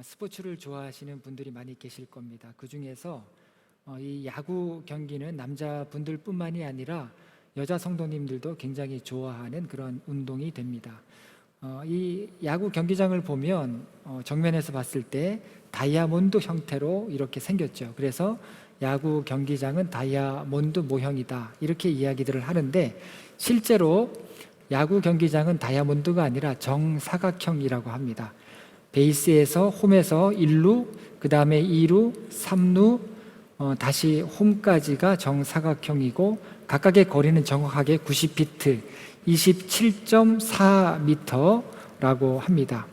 스포츠를 좋아하시는 분들이 많이 계실 겁니다. 그 중에서 이 야구 경기는 남자분들뿐만이 아니라 여자 성도님들도 굉장히 좋아하는 그런 운동이 됩니다. 이 야구 경기장을 보면 정면에서 봤을 때 다이아몬드 형태로 이렇게 생겼죠. 그래서 야구 경기장은 다이아몬드 모형이다, 이렇게 이야기들을 하는데, 실제로 야구 경기장은 다이아몬드가 아니라 정사각형이라고 합니다. 베이스에서 홈에서 1루, 그 다음에 2루, 3루, 다시 홈까지가 정사각형이고 각각의 거리는 정확하게 90피트, 27.4m라고 합니다.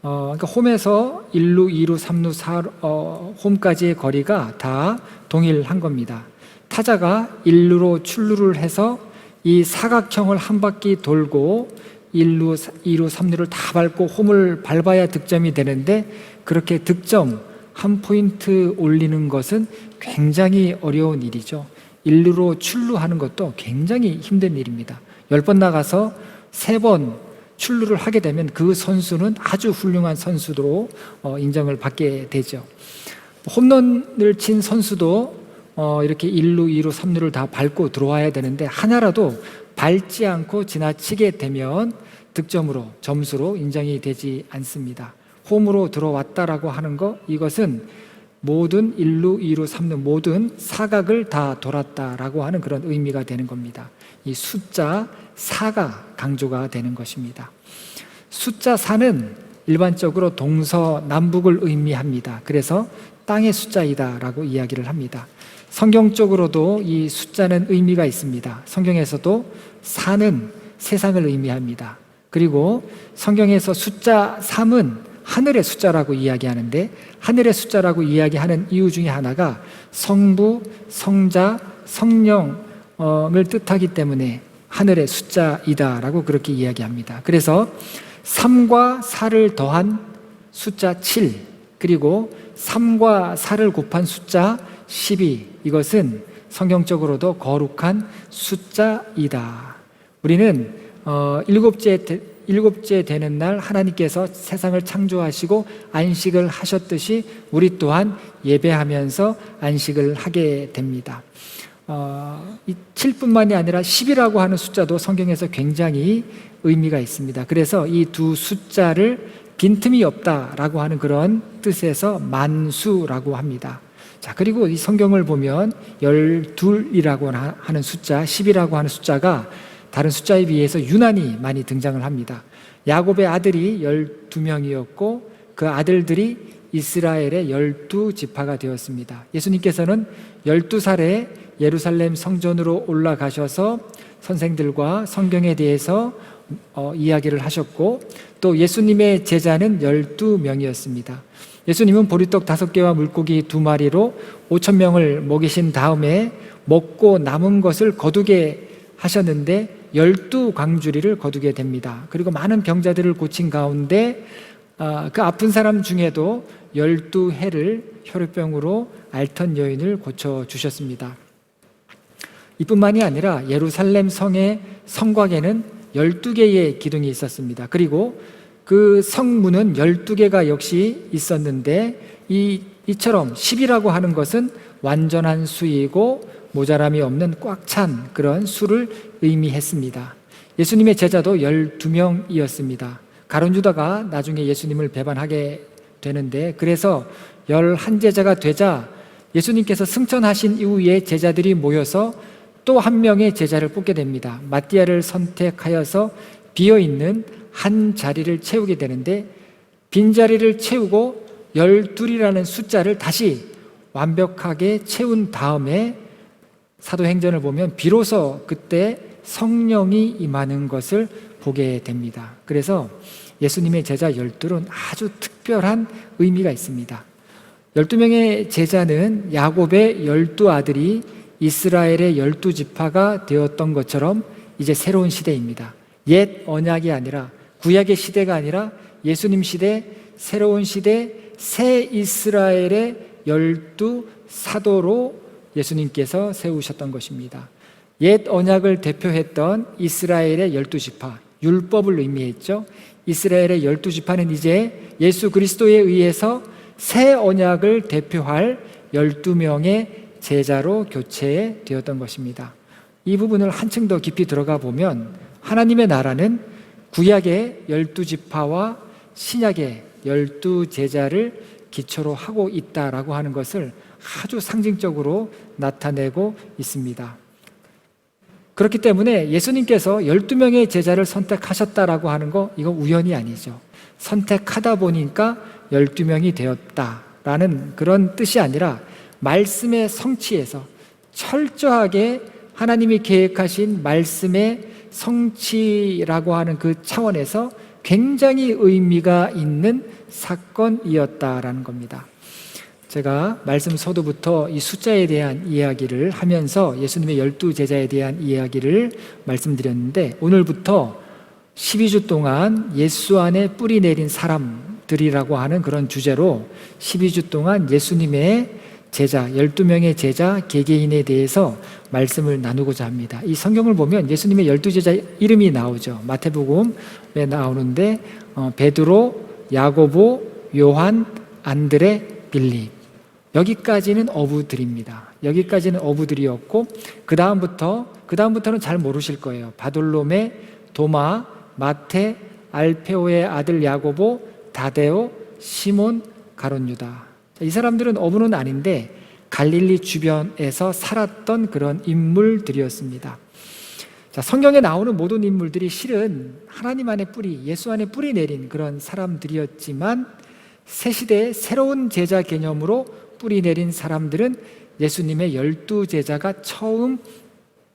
그러니까 홈에서 1루, 2루, 3루, 4루, 홈까지의 거리가 다 동일한 겁니다. 타자가 1루로 출루를 해서 이 사각형을 한 바퀴 돌고 1루, 2루, 3루를 다 밟고 홈을 밟아야 득점이 되는데, 그렇게 득점 한 포인트 올리는 것은 굉장히 어려운 일이죠. 1루로 출루하는 것도 굉장히 힘든 일입니다. 10번 나가서 3번 출루를 하게 되면 그 선수는 아주 훌륭한 선수로 인정을 받게 되죠. 홈런을 친 선수도 이렇게 1루, 2루, 3루를 다 밟고 들어와야 되는데, 하나라도 밟지 않고 지나치게 되면 득점으로, 점수로 인정이 되지 않습니다. 홈으로 들어왔다라고 하는 것, 이것은 모든 1루, 2루, 3루 모든 사각을 다 돌았다라고 하는 그런 의미가 되는 겁니다. 이 숫자 4가 강조가 되는 것입니다. 숫자 4는 일반적으로 동서남북을 의미합니다. 그래서 땅의 숫자이다라고 이야기를 합니다. 성경적으로도 이 숫자는 의미가 있습니다. 성경에서도 4는 세상을 의미합니다. 그리고 성경에서 숫자 3은 하늘의 숫자라고 이야기하는데, 하늘의 숫자라고 이야기하는 이유 중에 하나가 성부, 성자, 성령을 뜻하기 때문에 하늘의 숫자이다라고 그렇게 이야기합니다. 그래서 3과 4를 더한 숫자 7, 그리고 3과 4를 곱한 숫자 12, 이것은 성경적으로도 거룩한 숫자이다. 우리는 일곱째 되는 날 하나님께서 세상을 창조하시고 안식을 하셨듯이 우리 또한 예배하면서 안식을 하게 됩니다. 이 7뿐만이 아니라 10이라고 하는 숫자도 성경에서 굉장히 의미가 있습니다. 그래서 이 두 숫자를 빈틈이 없다라고 하는 그런 뜻에서 만수라고 합니다. 자, 그리고 이 성경을 보면 12이라고 하는 숫자, 10이라고 하는 숫자가 다른 숫자에 비해서 유난히 많이 등장을 합니다. 야곱의 아들이 12명이었고 그 아들들이 이스라엘의 12지파가 되었습니다. 예수님께서는 12살에 예루살렘 성전으로 올라가셔서 선생들과 성경에 대해서 이야기를 하셨고, 또 예수님의 제자는 12명이었습니다. 예수님은 보리떡 5개와 물고기 2마리로 5,000명을 먹이신 다음에 먹고 남은 것을 거두게 하셨는데 12광주리를 거두게 됩니다. 그리고 많은 병자들을 고친 가운데 그 아픈 사람 중에도 12해를 혈우병으로 앓던 여인을 고쳐주셨습니다. 이뿐만이 아니라 예루살렘 성의 성곽에는 12개의 기둥이 있었습니다. 그리고 그 성문은 12개가 역시 있었는데, 이처럼 10이라고 하는 것은 완전한 수이고 모자람이 없는 꽉 찬 그런 수를 의미했습니다. 예수님의 제자도 12명이었습니다. 가룟 유다가 나중에 예수님을 배반하게 되는데, 그래서 11제자가 되자 예수님께서 승천하신 이후에 제자들이 모여서 또 한 명의 제자를 뽑게 됩니다. 마띠아를 선택하여서 비어있는 한 자리를 채우게 되는데, 빈자리를 채우고 12이라는 숫자를 다시 완벽하게 채운 다음에 사도행전을 보면 비로소 그때 성령이 임하는 것을 보게 됩니다. 그래서 예수님의 제자 12은 아주 특별한 의미가 있습니다. 12명의 제자는 야곱의 12아들이 이스라엘의 12지파가 되었던 것처럼 이제 새로운 시대입니다. 옛 언약이 아니라, 구약의 시대가 아니라 예수님 시대, 새로운 시대, 새 이스라엘의 12사도로 예수님께서 세우셨던 것입니다. 옛 언약을 대표했던 이스라엘의 12지파, 율법을 의미했죠. 이스라엘의 12지파는 이제 예수 그리스도에 의해서 새 언약을 대표할 12명의 제자로 교체되었던 것입니다. 이 부분을 한층 더 깊이 들어가 보면 하나님의 나라는 구약의 12지파와 신약의 12제자를 기초로 하고 있다라고 하는 것을 아주 상징적으로 나타내고 있습니다. 그렇기 때문에 예수님께서 12명의 제자를 선택하셨다라고 하는 거, 이거 우연이 아니죠. 선택하다 보니까 12명이 되었다라는 그런 뜻이 아니라 말씀의 성취에서 철저하게 하나님이 계획하신 말씀의 성취라고 하는 그 차원에서 굉장히 의미가 있는 사건이었다라는 겁니다. 제가 말씀 서두부터 이 숫자에 대한 이야기를 하면서 예수님의 12제자에 대한 이야기를 말씀드렸는데, 오늘부터 12주 동안 예수 안에 뿌리 내린 사람들이라고 하는 그런 주제로 12주 동안 예수님의 제자, 12명의 제자 개개인에 대해서 말씀을 나누고자 합니다. 이 성경을 보면 예수님의 12제자 이름이 나오죠. 마태복음에 나오는데 베드로, 야고보, 요한, 안드레, 빌립, 여기까지는 어부들입니다. 여기까지는 어부들이었고 그 다음부터는 잘 모르실 거예요. 바돌로메, 도마, 마테, 알페오의 아들 야고보, 다데오, 시몬, 가룟 유다. 이 사람들은 어부는 아닌데 갈릴리 주변에서 살았던 그런 인물들이었습니다. 자, 성경에 나오는 모든 인물들이 실은 하나님 안에 뿌리, 예수 안에 뿌리 내린 그런 사람들이었지만 새 시대의 새로운 제자 개념으로 뿌리 내린 사람들은 예수님의 12제자가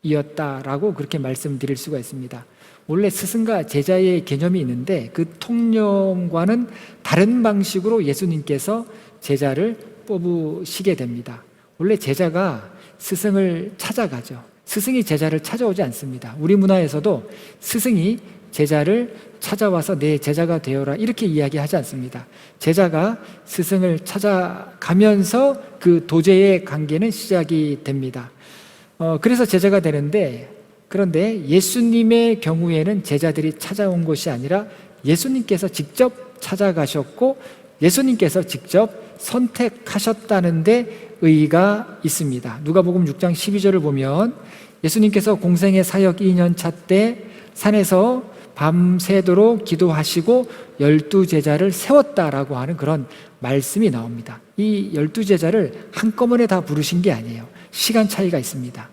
처음이었다라고 그렇게 말씀드릴 수가 있습니다. 원래 스승과 제자의 개념이 있는데 그 통념과는 다른 방식으로 예수님께서 제자를 뽑으시게 됩니다. 원래 제자가 스승을 찾아가죠. 스승이 제자를 찾아오지 않습니다. 우리 문화에서도 스승이 제자를 찾아와서 내 제자가 되어라 이렇게 이야기하지 않습니다. 제자가 스승을 찾아가면서 그 도제의 관계는 시작이 됩니다. 그래서 제자가 되는데, 그런데 예수님의 경우에는 제자들이 찾아온 것이 아니라 예수님께서 직접 찾아가셨고 예수님께서 직접 선택하셨다는 데 의의가 있습니다. 누가복음 6장 12절을 보면 예수님께서 공생의 사역 2년 차 때 산에서 밤새도록 기도하시고 12제자를 세웠다라고 하는 그런 말씀이 나옵니다. 이 12제자를 한꺼번에 다 부르신 게 아니에요. 시간 차이가 있습니다.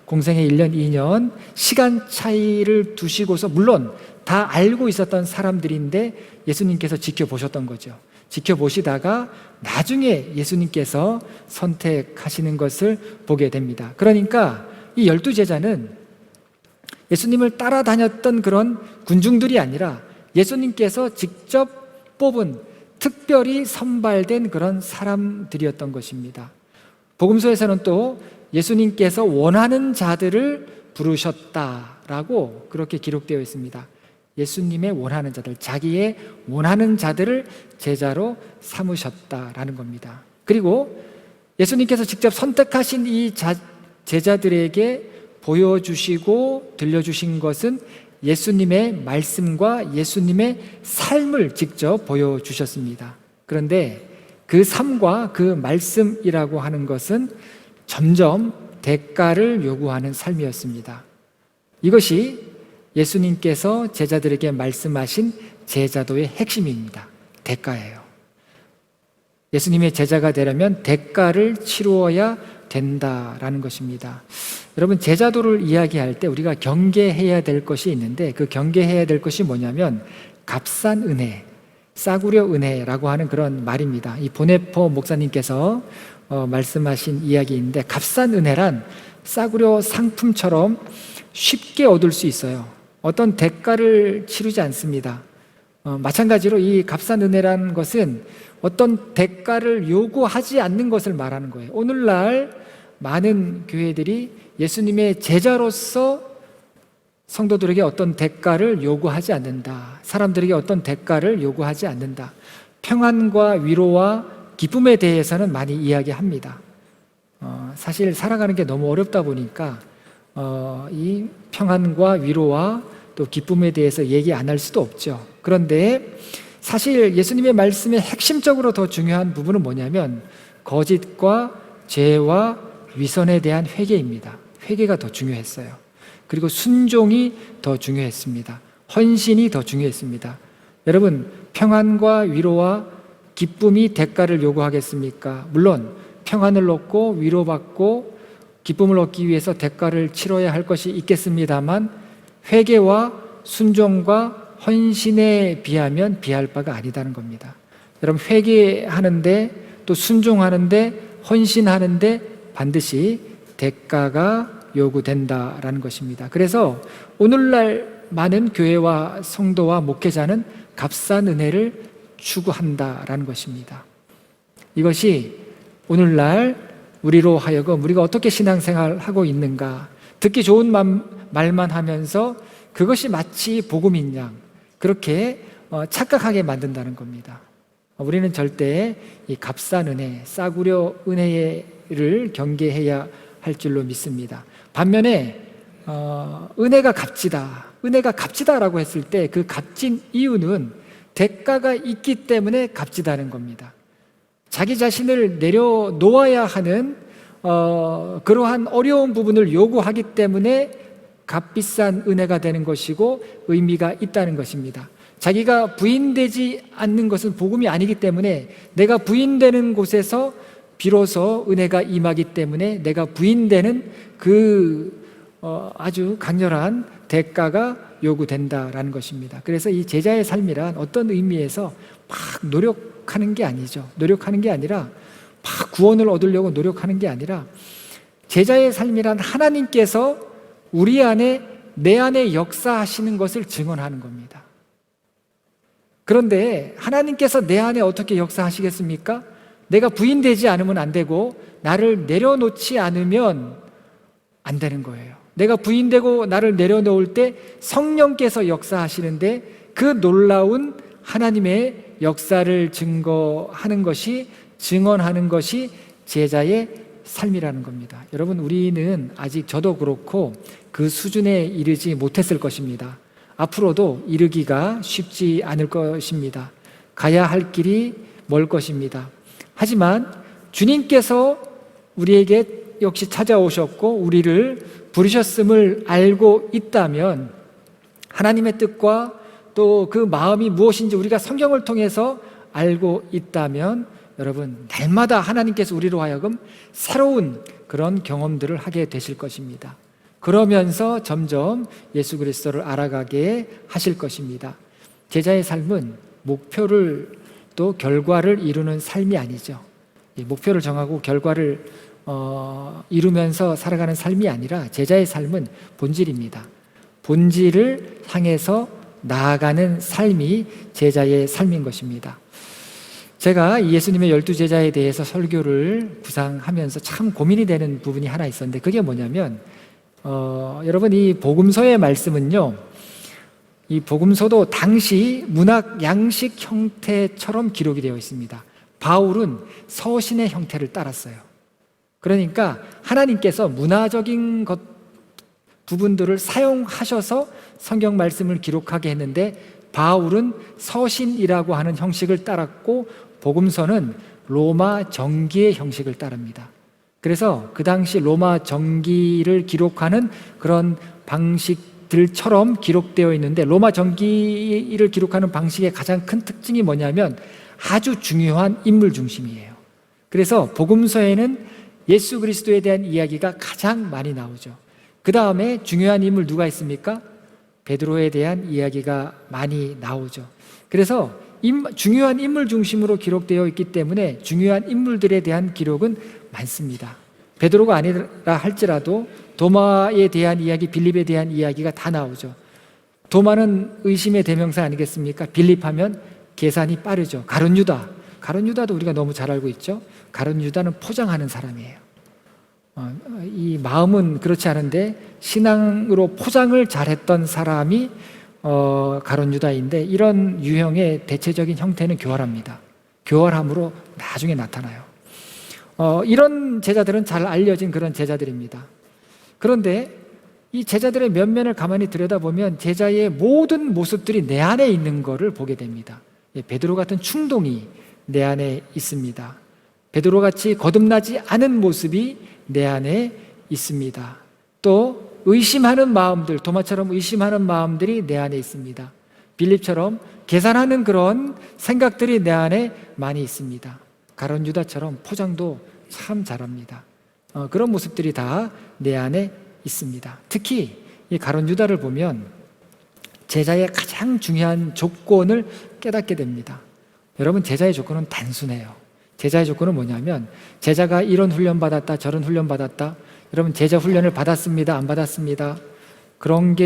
공생의 1년, 2년 시간 차이를 두시고서 물론 다 알고 있었던 사람들인데 예수님께서 지켜보셨던 거죠. 지켜보시다가 나중에 예수님께서 선택하시는 것을 보게 됩니다. 그러니까 이 12제자는 예수님을 따라다녔던 그런 군중들이 아니라 예수님께서 직접 뽑은 특별히 선발된 그런 사람들이었던 것입니다. 복음서에서는 또 예수님께서 원하는 자들을 부르셨다라고 그렇게 기록되어 있습니다. 예수님의 원하는 자들, 자기의 원하는 자들을 제자로 삼으셨다라는 겁니다. 그리고 예수님께서 직접 선택하신 이 제자들에게 보여주시고 들려주신 것은 예수님의 말씀과 예수님의 삶을 직접 보여주셨습니다. 그런데 그 삶과 그 말씀이라고 하는 것은 점점 대가를 요구하는 삶이었습니다. 이것이 예수님께서 제자들에게 말씀하신 제자도의 핵심입니다. 대가예요. 예수님의 제자가 되려면 대가를 치루어야 된다라는 것입니다. 여러분, 제자도를 이야기할 때 우리가 경계해야 될 것이 있는데 그 경계해야 될 것이 뭐냐면 값싼 은혜, 싸구려 은혜라고 하는 그런 말입니다. 이 보네포 목사님께서 말씀하신 이야기인데, 값싼 은혜란 싸구려 상품처럼 쉽게 얻을 수 있어요. 어떤 대가를 치르지 않습니다. 마찬가지로 이 값싼 은혜라는 것은 어떤 대가를 요구하지 않는 것을 말하는 거예요. 오늘날 많은 교회들이 예수님의 제자로서 성도들에게 어떤 대가를 요구하지 않는다. 사람들에게 어떤 대가를 요구하지 않는다. 평안과 위로와 기쁨에 대해서는 많이 이야기합니다. 사실 살아가는 게 너무 어렵다 보니까 이 평안과 위로와 또 기쁨에 대해서 얘기 안 할 수도 없죠. 그런데 사실 예수님의 말씀의 핵심적으로 더 중요한 부분은 뭐냐면 거짓과 죄와 위선에 대한 회개입니다. 회개가 더 중요했어요. 그리고 순종이 더 중요했습니다. 헌신이 더 중요했습니다. 여러분, 평안과 위로와 기쁨이 대가를 요구하겠습니까? 물론 평안을 얻고 위로받고 기쁨을 얻기 위해서 대가를 치러야 할 것이 있겠습니다만 회개와 순종과 헌신에 비하면 비할 바가 아니다는 겁니다. 여러분, 회개하는데 또 순종하는데 헌신하는데 반드시 대가가 요구된다라는 것입니다. 그래서 오늘날 많은 교회와 성도와 목회자는 값싼 은혜를 추구한다라는 것입니다. 이것이 오늘날 우리로 하여금 우리가 어떻게 신앙생활을 하고 있는가, 듣기 좋은 말만 하면서 그것이 마치 복음인 양 그렇게 착각하게 만든다는 겁니다. 우리는 절대 이 값싼 은혜, 싸구려 은혜를 경계해야 할 줄로 믿습니다. 반면에 은혜가 값지다라고 했을 때 그 값진 이유는 대가가 있기 때문에 값지다는 겁니다. 자기 자신을 내려놓아야 하는 그러한 어려운 부분을 요구하기 때문에 값비싼 은혜가 되는 것이고 의미가 있다는 것입니다. 자기가 부인되지 않는 것은 복음이 아니기 때문에 내가 부인되는 곳에서 비로소 은혜가 임하기 때문에 내가 부인되는 그 아주 강렬한 대가가 요구된다라는 것입니다. 그래서 이 제자의 삶이란 어떤 의미에서 막 노력하는 게 아니죠. 노력하는 게 아니라 막 구원을 얻으려고 노력하는 게 아니라 제자의 삶이란 하나님께서 우리 안에 내 안에 역사하시는 것을 증언하는 겁니다. 그런데 하나님께서 내 안에 어떻게 역사하시겠습니까? 내가 부인되지 않으면 안 되고 나를 내려놓지 않으면 안 되는 거예요. 내가 부인되고 나를 내려놓을 때 성령께서 역사하시는데 그 놀라운 하나님의 역사를 증거하는 것이, 증언하는 것이 제자의 삶이라는 겁니다. 여러분, 우리는 아직 저도 그렇고 그 수준에 이르지 못했을 것입니다. 앞으로도 이르기가 쉽지 않을 것입니다. 가야 할 길이 멀 것입니다. 하지만 주님께서 우리에게 역시 찾아오셨고 우리를 부르셨음을 알고 있다면 하나님의 뜻과 또 그 마음이 무엇인지 우리가 성경을 통해서 알고 있다면 여러분, 날마다 하나님께서 우리로 하여금 새로운 그런 경험들을 하게 되실 것입니다. 그러면서 점점 예수 그리스도를 알아가게 하실 것입니다. 제자의 삶은 목표를 또 결과를 이루는 삶이 아니죠. 목표를 정하고 결과를 이루면서 살아가는 삶이 아니라 제자의 삶은 본질입니다. 본질을 향해서 나아가는 삶이 제자의 삶인 것입니다. 제가 예수님의 12제자에 대해서 설교를 구상하면서 참 고민이 되는 부분이 하나 있었는데 그게 뭐냐면 여러분, 이 복음서의 말씀은요, 이 복음서도 당시 문학 양식 형태처럼 기록이 되어 있습니다. 바울은 서신의 형태를 따랐어요. 그러니까 하나님께서 문화적인 부분들을 사용하셔서 성경 말씀을 기록하게 했는데 바울은 서신이라고 하는 형식을 따랐고 복음서는 로마 정기의 형식을 따릅니다. 그래서 그 당시 로마 정기를 기록하는 그런 방식들처럼 기록되어 있는데 로마 정기를 기록하는 방식의 가장 큰 특징이 뭐냐면 아주 중요한 인물 중심이에요. 그래서 복음서에는 예수 그리스도에 대한 이야기가 가장 많이 나오죠. 그 다음에 중요한 인물 누가 있습니까? 베드로에 대한 이야기가 많이 나오죠. 그래서 중요한 인물 중심으로 기록되어 있기 때문에 중요한 인물들에 대한 기록은 많습니다. 베드로가 아니라 할지라도 도마에 대한 이야기, 빌립에 대한 이야기가 다 나오죠. 도마는 의심의 대명사 아니겠습니까? 빌립하면 계산이 빠르죠. 가룟 유다도 우리가 너무 잘 알고 있죠. 가룟 유다는 포장하는 사람이에요. 이 마음은 그렇지 않은데 신앙으로 포장을 잘했던 사람이 가룟 유다인데 이런 유형의 대체적인 형태는 교활합니다. 교활함으로 나중에 나타나요. 이런 제자들은 잘 알려진 그런 제자들입니다. 그런데 이 제자들의 면면을 가만히 들여다보면 제자의 모든 모습들이 내 안에 있는 것을 보게 됩니다. 베드로 같은 충동이 내 안에 있습니다. 베드로같이 거듭나지 않은 모습이 내 안에 있습니다. 또 의심하는 마음들, 도마처럼 의심하는 마음들이 내 안에 있습니다. 빌립처럼 계산하는 그런 생각들이 내 안에 많이 있습니다. 가룟 유다처럼 포장도 참 잘합니다. 그런 모습들이 다 내 안에 있습니다. 특히 이 가룟 유다를 보면 제자의 가장 중요한 조건을 깨닫게 됩니다. 여러분, 제자의 조건은 단순해요. 제자의 조건은 뭐냐면 제자가 이런 훈련 받았다, 저런 훈련 받았다. 여러분, 제자 훈련을 받았습니다, 안 받았습니다. 그런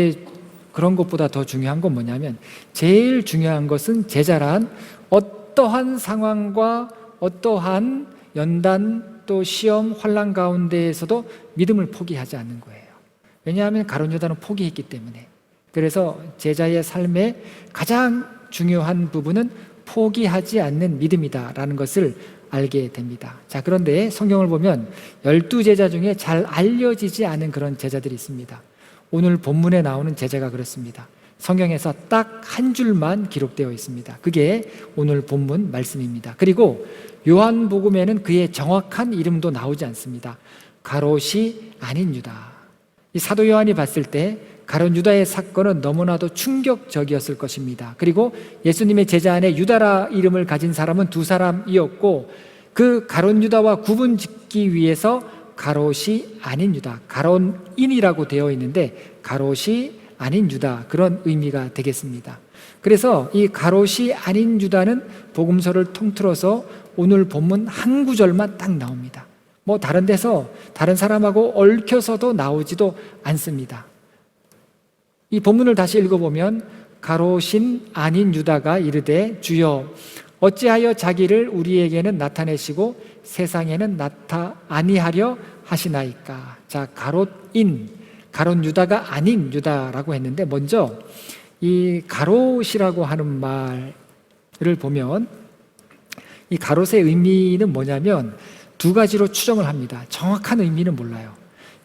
것보다 더 중요한 건 뭐냐면 제일 중요한 것은 제자란 어떠한 상황과 어떠한 연단 또 시험, 환난 가운데에서도 믿음을 포기하지 않는 거예요. 왜냐하면 가룟 유다는 포기했기 때문에. 그래서 제자의 삶의 가장 중요한 부분은 포기하지 않는 믿음이다라는 것을 알게 됩니다. 자, 그런데 성경을 보면 12제자 중에 잘 알려지지 않은 그런 제자들이 있습니다. 오늘 본문에 나오는 제자가 그렇습니다. 성경에서 딱 한 줄만 기록되어 있습니다. 그게 오늘 본문 말씀입니다. 그리고 요한복음에는 그의 정확한 이름도 나오지 않습니다. 가롯이 아닌 유다. 이 사도 요한이 봤을 때 가룟 유다의 사건은 너무나도 충격적이었을 것입니다. 그리고 예수님의 제자 안에 유다라 이름을 가진 사람은 2사람이었고 그 가룟 유다와 구분 짓기 위해서 가롯이 아닌 유다, 가론인이라고 되어 있는데 가롯이 아닌 유다, 그런 의미가 되겠습니다. 그래서 이 가롯이 아닌 유다는 복음서를 통틀어서 오늘 본문 한 구절만 딱 나옵니다. 뭐 다른 데서 다른 사람하고 얽혀서도 나오지도 않습니다. 이 본문을 다시 읽어보면 가롯인 아닌 유다가 이르되 주여 어찌하여 자기를 우리에게는 나타내시고 세상에는 나타 아니하려 하시나이까. 자, 가롯 유다가 아닌 유다라고 했는데 먼저 이 가롯이라고 하는 말을 보면 이 가롯의 의미는 뭐냐면 두 가지로 추정을 합니다. 정확한 의미는 몰라요.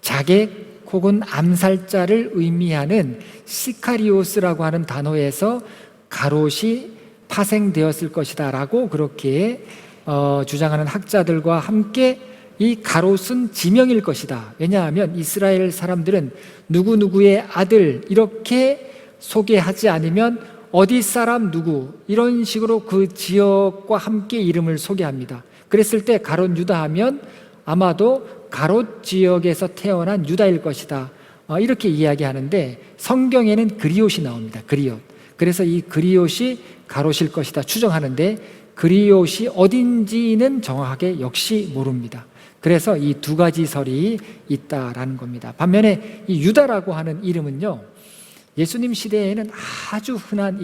자객 혹은 암살자를 의미하는 시카리오스라고 하는 단어에서 가롯이 파생되었을 것이다 라고 그렇게 주장하는 학자들과 함께 이 가롯은 지명일 것이다. 왜냐하면 이스라엘 사람들은 누구누구의 아들 이렇게 소개하지 않으면 어디 사람 누구 이런 식으로 그 지역과 함께 이름을 소개합니다. 그랬을 때 가롯 유다 하면 아마도 가롯 지역에서 태어난 유다일 것이다, 이렇게 이야기하는데 성경에는 그리옷이 나옵니다. 그리옷. 그래서 이 그리옷이 가롯일 것이다 추정하는데 그리옷이 어딘지는 정확하게 역시 모릅니다. 그래서 이 두 가지 설이 있다라는 겁니다. 반면에 이 유다라고 하는 이름은요, 예수님 시대에는 아주 흔한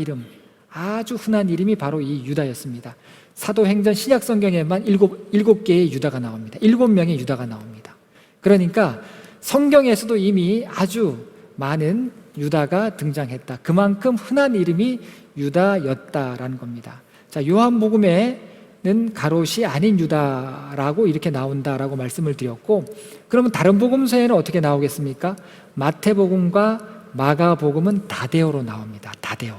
이름이 바로 이 유다였습니다. 사도행전 신약 성경에만 일곱 개의 유다가 나옵니다. 7명의 유다가 나옵니다. 그러니까 성경에서도 이미 아주 많은 유다가 등장했다. 그만큼 흔한 이름이 유다였다라는 겁니다. 자, 요한복음에는 가롯이 아닌 유다라고 이렇게 나온다라고 말씀을 드렸고, 그러면 다른 복음서에는 어떻게 나오겠습니까? 마태복음과 마가복음은 다데오로 나옵니다. 다데오.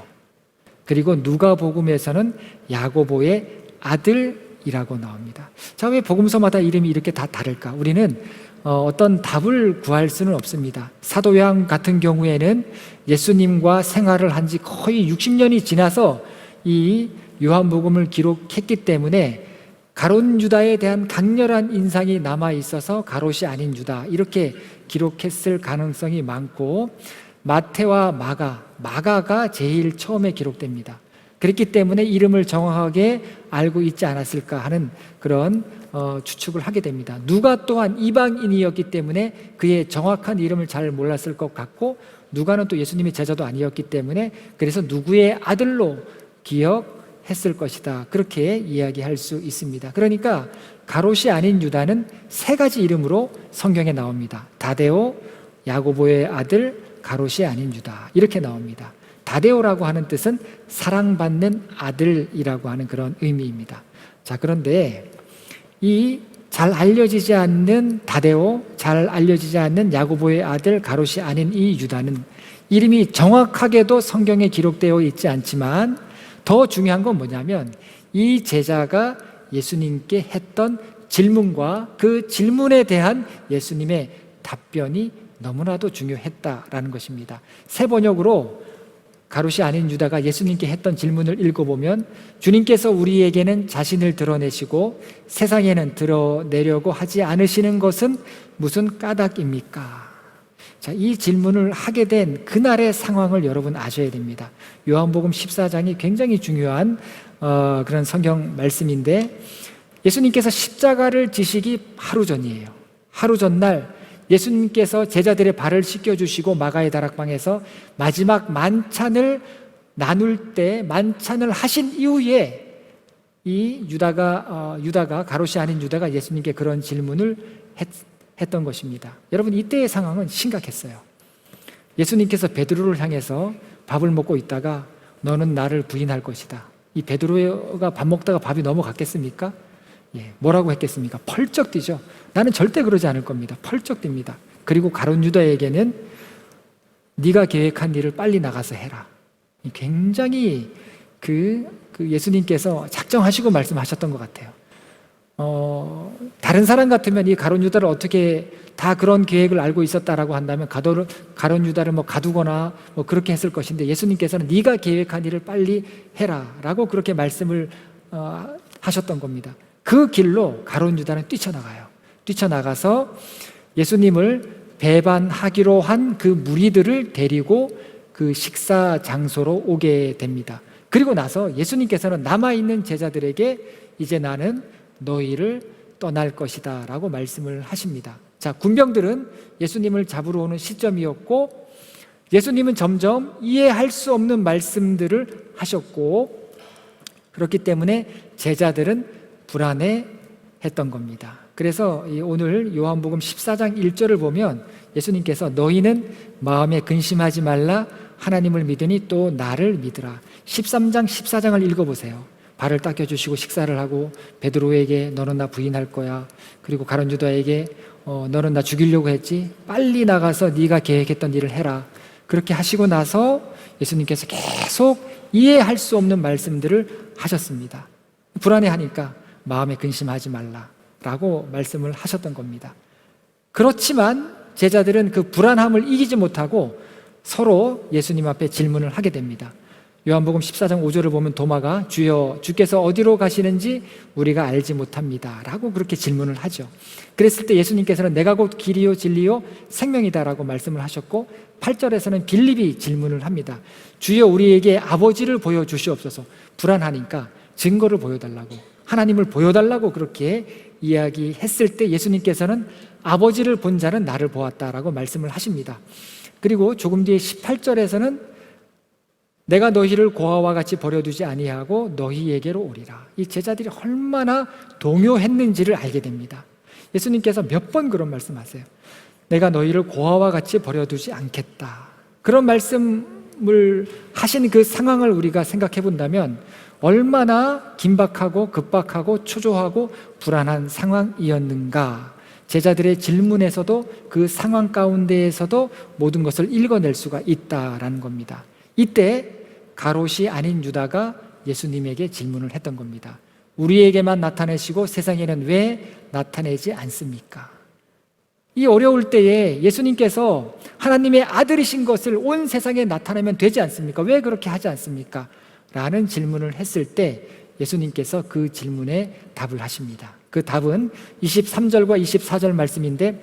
그리고 누가복음에서는 야고보의 아들이라고 나옵니다. 자, 왜 복음서마다 이름이 이렇게 다 다를까? 우리는 어떤 답을 구할 수는 없습니다. 사도 요한 같은 경우에는 예수님과 생활을 한 지 거의 60년이 지나서 이 요한복음을 기록했기 때문에 가롯 유다에 대한 강렬한 인상이 남아 있어서 가롯이 아닌 유다 이렇게 기록했을 가능성이 많고, 마태와 마가가 제일 처음에 기록됩니다. 그렇기 때문에 이름을 정확하게 알고 있지 않았을까 하는 그런 추측을 하게 됩니다. 누가 또한 이방인이었기 때문에 그의 정확한 이름을 잘 몰랐을 것 같고, 누가는 또 예수님의 제자도 아니었기 때문에 그래서 누구의 아들로 기억했을 것이다, 그렇게 이야기할 수 있습니다. 그러니까 가롯이 아닌 유다는 세 가지 이름으로 성경에 나옵니다. 다데오, 야고보의 아들, 가롯이 아닌 유다 이렇게 나옵니다. 다데오라고 하는 뜻은 사랑받는 아들이라고 하는 그런 의미입니다. 자, 그런데 이 잘 알려지지 않는 다데오, 잘 알려지지 않는 야고보의 아들 가롯이 아닌 이 유다는 이름이 정확하게도 성경에 기록되어 있지 않지만 더 중요한 건 뭐냐면 이 제자가 예수님께 했던 질문과 그 질문에 대한 예수님의 답변이 너무나도 중요했다라는 것입니다. 새 번역으로 가롯이 아닌 유다가 예수님께 했던 질문을 읽어보면 주님께서 우리에게는 자신을 드러내시고 세상에는 드러내려고 하지 않으시는 것은 무슨 까닭입니까? 자, 이 질문을 하게 된 그날의 상황을 여러분 아셔야 됩니다. 요한복음 14장이 굉장히 중요한 그런 성경 말씀인데 예수님께서 십자가를 지시기 하루 전이에요. 하루 전날 예수님께서 제자들의 발을 씻겨주시고 마가의 다락방에서 마지막 만찬을 나눌 때 만찬을 하신 이후에 이 유다가 가롯이 아닌 유다가 예수님께 그런 질문을 했던 것입니다. 여러분 이때의 상황은 심각했어요. 예수님께서 베드로를 향해서 밥을 먹고 있다가 너는 나를 부인할 것이다. 이 베드로가 밥 먹다가 밥이 넘어갔겠습니까? 뭐라고 했겠습니까? 펄쩍 뛰죠. 나는 절대 그러지 않을 겁니다. 펄쩍 뜁니다. 그리고 가룟 유다에게는 네가 계획한 일을 빨리 나가서 해라. 굉장히 그 예수님께서 작정하시고 말씀하셨던 것 같아요. 다른 사람 같으면 이 가룟 유다를 어떻게 다 그런 계획을 알고 있었다라고 한다면 가룟 유다를 가두거나 그렇게 했을 것인데 예수님께서는 네가 계획한 일을 빨리 해라라고 그렇게 말씀을 하셨던 겁니다. 그 길로 가룟 유다는 뛰쳐나가요. 뛰쳐나가서 예수님을 배반하기로 한 그 무리들을 데리고 그 식사 장소로 오게 됩니다. 그리고 나서 예수님께서는 남아있는 제자들에게 이제 나는 너희를 떠날 것이다 라고 말씀을 하십니다. 자, 군병들은 예수님을 잡으러 오는 시점이었고 예수님은 점점 이해할 수 없는 말씀들을 하셨고 그렇기 때문에 제자들은 불안해했던 겁니다. 그래서 오늘 요한복음 14장 1절을 보면 예수님께서 너희는 마음에 근심하지 말라 하나님을 믿으니 또 나를 믿으라. 13장 14장을 읽어보세요. 발을 닦여주시고 식사를 하고 베드로에게 너는 나 부인할 거야. 그리고 가룟 유다에게 너는 나 죽이려고 했지. 빨리 나가서 네가 계획했던 일을 해라. 그렇게 하시고 나서 예수님께서 계속 이해할 수 없는 말씀들을 하셨습니다. 불안해하니까 마음에 근심하지 말라라고 말씀을 하셨던 겁니다. 그렇지만 제자들은 그 불안함을 이기지 못하고 서로 예수님 앞에 질문을 하게 됩니다. 요한복음 14장 5절을 보면 도마가 주여 주께서 어디로 가시는지 우리가 알지 못합니다 라고 그렇게 질문을 하죠. 그랬을 때 예수님께서는 내가 곧 길이요 진리요 생명이다 라고 말씀을 하셨고 8절에서는 빌립이 질문을 합니다. 주여 우리에게 아버지를 보여주시옵소서. 불안하니까 증거를 보여달라고 하나님을 보여달라고 그렇게 이야기했을 때 예수님께서는 아버지를 본 자는 나를 보았다라고 말씀을 하십니다. 그리고 조금 뒤에 18절에서는 내가 너희를 고아와 같이 버려두지 아니하고 너희에게로 오리라. 이 제자들이 얼마나 동요했는지를 알게 됩니다. 예수님께서 몇 번 그런 말씀하세요. 내가 너희를 고아와 같이 버려두지 않겠다. 그런 말씀을 하신 그 상황을 우리가 생각해 본다면 얼마나 긴박하고 급박하고 초조하고 불안한 상황이었는가. 제자들의 질문에서도 그 상황 가운데에서도 모든 것을 읽어낼 수가 있다라는 겁니다. 이때 가롯이 아닌 유다가 예수님에게 질문을 했던 겁니다. 우리에게만 나타내시고 세상에는 왜 나타내지 않습니까? 이 어려울 때에 예수님께서 하나님의 아들이신 것을 온 세상에 나타내면 되지 않습니까? 왜 그렇게 하지 않습니까? 라는 질문을 했을 때 예수님께서 그 질문에 답을 하십니다. 그 답은 23절과 24절 말씀인데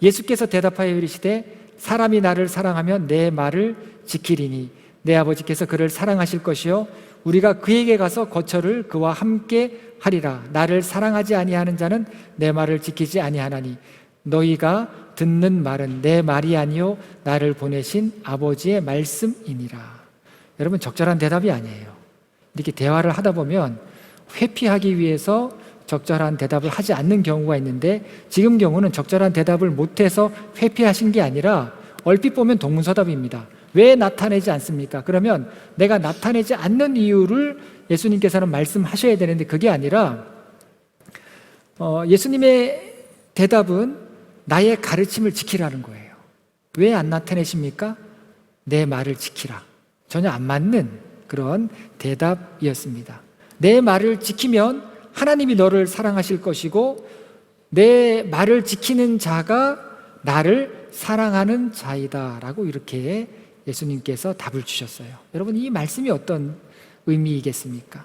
예수께서 대답하여 이르시되 사람이 나를 사랑하면 내 말을 지키리니 내 아버지께서 그를 사랑하실 것이요 우리가 그에게 가서 거처를 그와 함께 하리라. 나를 사랑하지 아니하는 자는 내 말을 지키지 아니하나니 너희가 듣는 말은 내 말이 아니요 나를 보내신 아버지의 말씀이니라. 여러분 적절한 대답이 아니에요. 이렇게 대화를 하다 보면 회피하기 위해서 적절한 대답을 하지 않는 경우가 있는데 지금 경우는 적절한 대답을 못해서 회피하신 게 아니라 얼핏 보면 동문서답입니다. 왜 나타내지 않습니까? 그러면 내가 나타내지 않는 이유를 예수님께서는 말씀하셔야 되는데 그게 아니라 예수님의 대답은 나의 가르침을 지키라는 거예요. 왜 안 나타내십니까? 내 말을 지키라. 전혀 안 맞는 그런 대답이었습니다. 내 말을 지키면 하나님이 너를 사랑하실 것이고 내 말을 지키는 자가 나를 사랑하는 자이다 라고 이렇게 예수님께서 답을 주셨어요. 여러분, 이 말씀이 어떤 의미이겠습니까?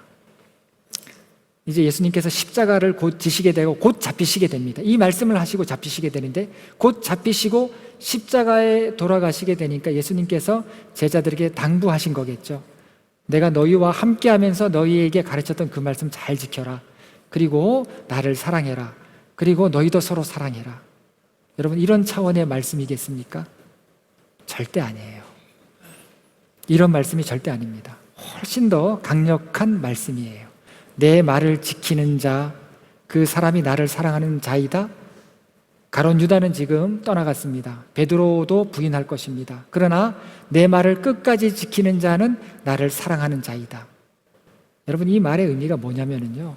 이제 예수님께서 십자가를 곧 지시게 되고 곧 잡히시게 됩니다. 이 말씀을 하시고 잡히시게 되는데 곧 잡히시고 십자가에 돌아가시게 되니까 예수님께서 제자들에게 당부하신 거겠죠. 내가 너희와 함께하면서 너희에게 가르쳤던 그 말씀 잘 지켜라. 그리고 나를 사랑해라. 그리고 너희도 서로 사랑해라. 여러분, 이런 차원의 말씀이겠습니까? 절대 아니에요. 이런 말씀이 절대 아닙니다. 훨씬 더 강력한 말씀이에요. 내 말을 지키는 자, 그 사람이 나를 사랑하는 자이다. 가룟 유다는 지금 떠나갔습니다. 베드로도 부인할 것입니다. 그러나 내 말을 끝까지 지키는 자는 나를 사랑하는 자이다. 여러분, 이 말의 의미가 뭐냐면요,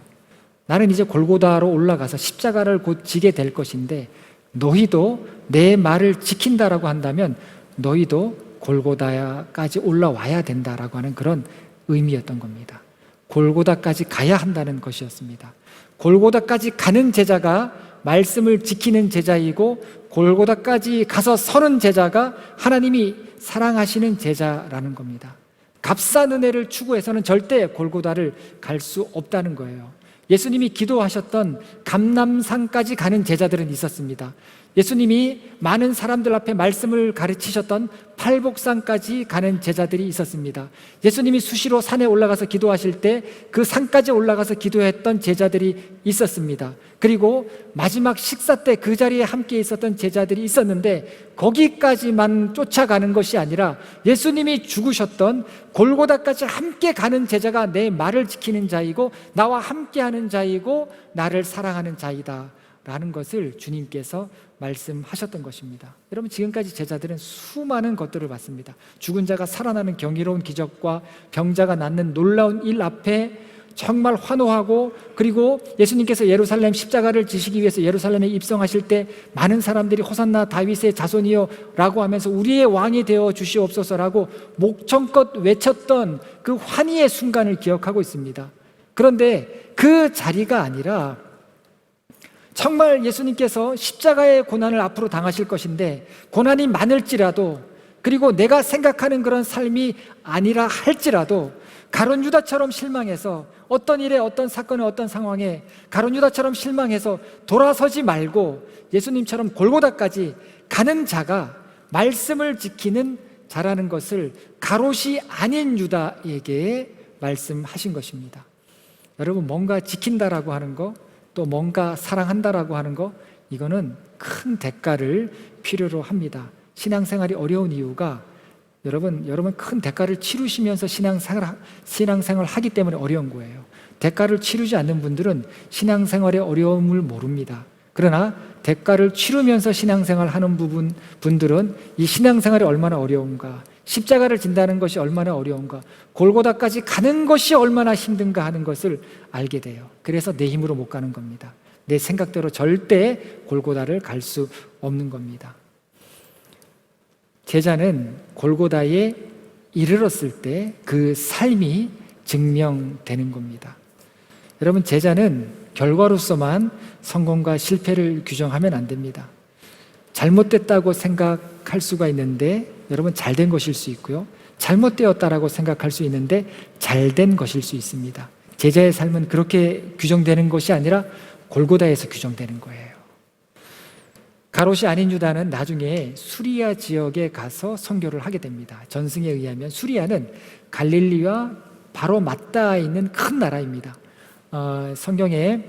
나는 이제 골고다로 올라가서 십자가를 곧 지게 될 것인데 너희도 내 말을 지킨다라고 한다면 너희도 골고다까지 올라와야 된다라고 하는 그런 의미였던 겁니다. 골고다까지 가야 한다는 것이었습니다. 골고다까지 가는 제자가 말씀을 지키는 제자이고 골고다까지 가서 서는 제자가 하나님이 사랑하시는 제자라는 겁니다. 값싼 은혜를 추구해서는 절대 골고다를 갈 수 없다는 거예요. 예수님이 기도하셨던 감람산까지 가는 제자들은 있었습니다. 예수님이 많은 사람들 앞에 말씀을 가르치셨던 팔복산까지 가는 제자들이 있었습니다. 예수님이 수시로 산에 올라가서 기도하실 때 그 산까지 올라가서 기도했던 제자들이 있었습니다. 그리고 마지막 식사 때 그 자리에 함께 있었던 제자들이 있었는데 거기까지만 쫓아가는 것이 아니라 예수님이 죽으셨던 골고다까지 함께 가는 제자가 내 말을 지키는 자이고 나와 함께하는 자이고 나를 사랑하는 자이다 라는 것을 주님께서 말씀하셨던 것입니다. 여러분, 지금까지 제자들은 수많은 것들을 봤습니다. 죽은 자가 살아나는 경이로운 기적과 병자가 낫는 놀라운 일 앞에 정말 환호하고, 그리고 예수님께서 예루살렘 십자가를 지시기 위해서 예루살렘에 입성하실 때 많은 사람들이 호산나 다윗의 자손이여 라고 하면서 우리의 왕이 되어 주시옵소서라고 목청껏 외쳤던 그 환희의 순간을 기억하고 있습니다. 그런데 그 자리가 아니라 정말 예수님께서 십자가의 고난을 앞으로 당하실 것인데 고난이 많을지라도, 그리고 내가 생각하는 그런 삶이 아니라 할지라도 가룟 유다처럼 실망해서 어떤 일에, 어떤 사건에, 어떤 상황에 가룟 유다처럼 실망해서 돌아서지 말고 예수님처럼 골고다까지 가는 자가 말씀을 지키는 자라는 것을 가롯이 아닌 유다에게 말씀하신 것입니다. 여러분, 뭔가 지킨다라고 하는 거, 또 뭔가 사랑한다라고 하는 거, 이거는 큰 대가를 필요로 합니다. 신앙생활이 어려운 이유가 여러분 큰 대가를 치르시면서 신앙생활을 하기 때문에 어려운 거예요. 대가를 치르지 않는 분들은 신앙생활의 어려움을 모릅니다. 그러나 대가를 치르면서 신앙생활 하는 분들은 이 신앙생활이 얼마나 어려운가, 십자가를 진다는 것이 얼마나 어려운가, 골고다까지 가는 것이 얼마나 힘든가 하는 것을 알게 돼요. 그래서 내 힘으로 못 가는 겁니다. 내 생각대로 절대 골고다를 갈 수 없는 겁니다. 제자는 골고다에 이르렀을 때 그 삶이 증명되는 겁니다. 여러분, 제자는 결과로서만 성공과 실패를 규정하면 안 됩니다. 잘못됐다고 생각할 수가 있는데 여러분, 잘된 것일 수 있고요, 잘못되었다라고 생각할 수 있는데 잘된 것일 수 있습니다. 제자의 삶은 그렇게 규정되는 것이 아니라 골고다에서 규정되는 거예요. 가롯이 아닌 유다는 나중에 수리아 지역에 가서 선교를 하게 됩니다. 전승에 의하면 수리아는 갈릴리와 바로 맞닿아 있는 큰 나라입니다. 성경에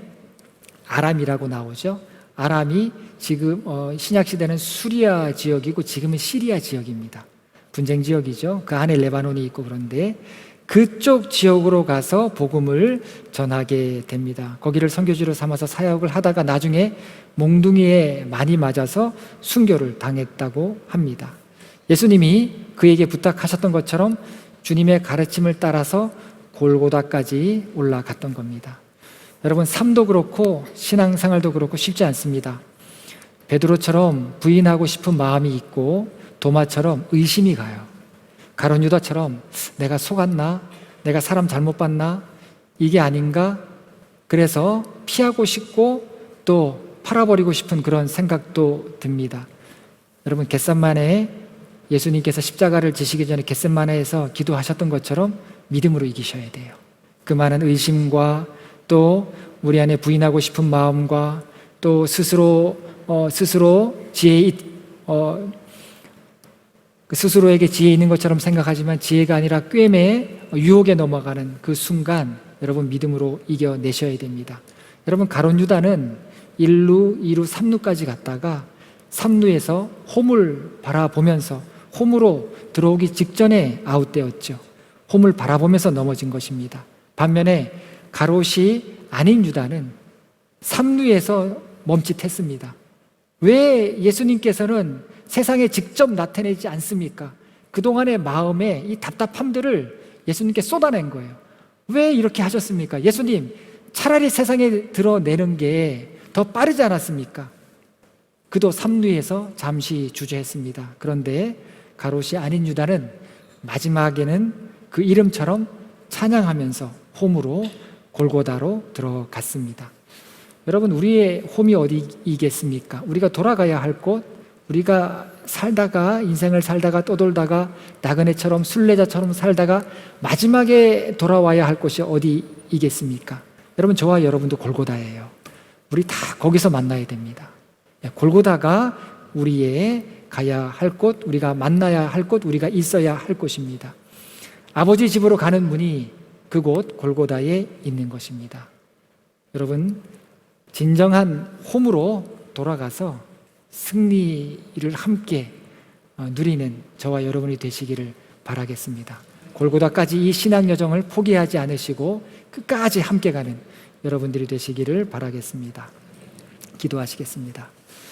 아람이라고 나오죠. 아람이 지금 신약시대는 수리아 지역이고 지금은 시리아 지역입니다. 분쟁 지역이죠. 그 안에 레바논이 있고, 그런데 그쪽 지역으로 가서 복음을 전하게 됩니다. 거기를 선교지로 삼아서 사역을 하다가 나중에 몽둥이에 많이 맞아서 순교를 당했다고 합니다. 예수님이 그에게 부탁하셨던 것처럼 주님의 가르침을 따라서 골고다까지 올라갔던 겁니다. 여러분, 삶도 그렇고 신앙생활도 그렇고 쉽지 않습니다. 베드로처럼 부인하고 싶은 마음이 있고 도마처럼 의심이 가요. 가룟 유다처럼 내가 속았나? 내가 사람 잘못 봤나? 이게 아닌가? 그래서 피하고 싶고 또 팔아버리고 싶은 그런 생각도 듭니다. 여러분, 겟셋마네 예수님께서 십자가를 지시기 전에 겟셋마네에서 기도하셨던 것처럼 믿음으로 이기셔야 돼요. 그 많은 의심과 또 우리 안에 부인하고 싶은 마음과 또 스스로 스스로에게 지혜 있는 것처럼 생각하지만 지혜가 아니라 꿰매 유혹에 넘어가는 그 순간 여러분 믿음으로 이겨내셔야 됩니다. 여러분, 가룟 유다는 1루, 2루, 3루까지 갔다가 3루에서 홈을 바라보면서 홈으로 들어오기 직전에 아웃되었죠. 홈을 바라보면서 넘어진 것입니다. 반면에 가롯이 아닌 유다는 3루에서 멈칫했습니다. 왜 예수님께서는 세상에 직접 나타내지 않습니까? 그동안의 마음에 이 답답함들을 예수님께 쏟아낸 거예요. 왜 이렇게 하셨습니까? 예수님, 차라리 세상에 드러내는 게 더 빠르지 않았습니까? 그도 3루에서 잠시 주저했습니다. 그런데 가롯이 아닌 유다는 마지막에는 그 이름처럼 찬양하면서 홈으로 골고다로 들어갔습니다. 여러분, 우리의 홈이 어디이겠습니까? 우리가 돌아가야 할 곳, 우리가 살다가 인생을 살다가 떠돌다가 나그네처럼 순례자처럼 살다가 마지막에 돌아와야 할 곳이 어디이겠습니까? 여러분, 저와 여러분도 골고다예요. 우리 다 거기서 만나야 됩니다. 골고다가 우리의 가야 할 곳, 우리가 만나야 할 곳, 우리가 있어야 할 곳입니다. 아버지 집으로 가는 문이 그곳 골고다에 있는 것입니다. 여러분, 진정한 홈으로 돌아가서 승리를 함께 누리는 저와 여러분이 되시기를 바라겠습니다. 골고다까지 이 신앙 여정을 포기하지 않으시고 끝까지 함께 가는 여러분들이 되시기를 바라겠습니다. 기도하시겠습니다.